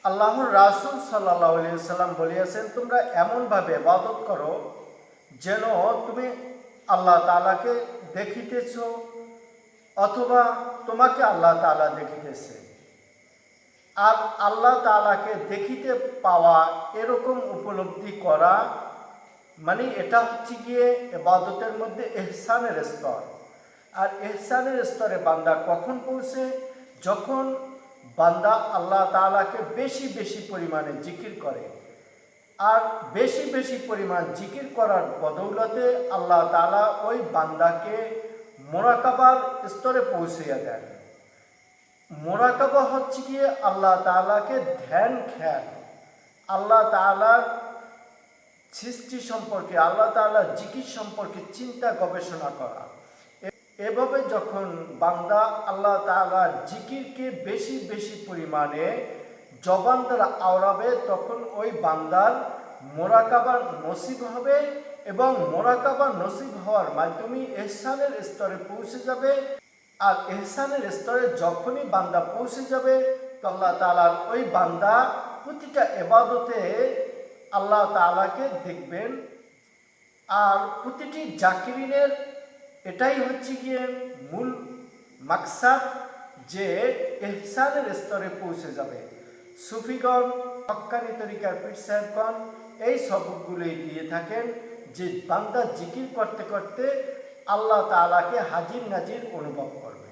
আল্লাহর রাসূল সাল্লাল্লাহু আলাইহি সাল্লাম বলিয়াছেন, তোমরা এমনভাবে ইবাদত করো যেন তুমি আল্লাহ তাআলাকে দেখিতেছ অথবা তোমাকে আল্লাহ তাআলা দেখিতেছে। আর আল্লাহ তাআলাকে দেখিতে পাওয়া এরকম উপলব্ধি করা মানে এটা হচ্ছে গিয়ে ইবাদতের মধ্যে ইহসানের স্তর। আর ইহসানের স্তরে বান্দা কখন পৌঁছে? যখন বান্দা আল্লাহ তাআলাকে বেশি বেশি পরিমাণে জিকির করে। আর বেশি বেশি পরিমাণ জিকির করার বদৌলতে আল্লাহ তাআলা ওই বান্দাকে মুরাকাবার স্তরে পৌঁছিয়ে দেন। মুরাকাবা হচ্ছে গিয়ে আল্লাহ তাআলাকে ধ্যান খেয়াল, আল্লাহ তাআলার সৃষ্টি সম্পর্কে, আল্লাহ তাআলার জিকির সম্পর্কে চিন্তা গবেষণা করা। এভাবে যখন বান্দা আল্লাহ তাআলার জিকিরকে বেশি বেশি পরিমাণে জবান দ্বারা আওড়াবে, তখন ওই বান্দার মুরাকাবা নসিব হবে এবং মুরাকাবা নসিব হওয়ার মাধ্যমে ইহসানের স্তরে পৌঁছে যাবে। আর ইহসানের স্তরে যখনই বান্দা পৌঁছে যাবে, আল্লাহ তাআলার ওই বান্দা প্রতিটা ইবাদতে আল্লাহ তাআলাকে দেখবেন। আর প্রতিটি জাকিরিনের এটাই হচ্ছে গিয়ে মূল মাকসাদ, যে ইহসানের স্তরে পৌঁছে যাবে। সুফিগণ, হক্কানি তরিকার পীর সাহেবগণ এই সবকগুলোই দিয়ে থাকেন যে বান্দা জিকির করতে করতে আল্লাহ তাআলাকে হাজির নাজির অনুভব করবে।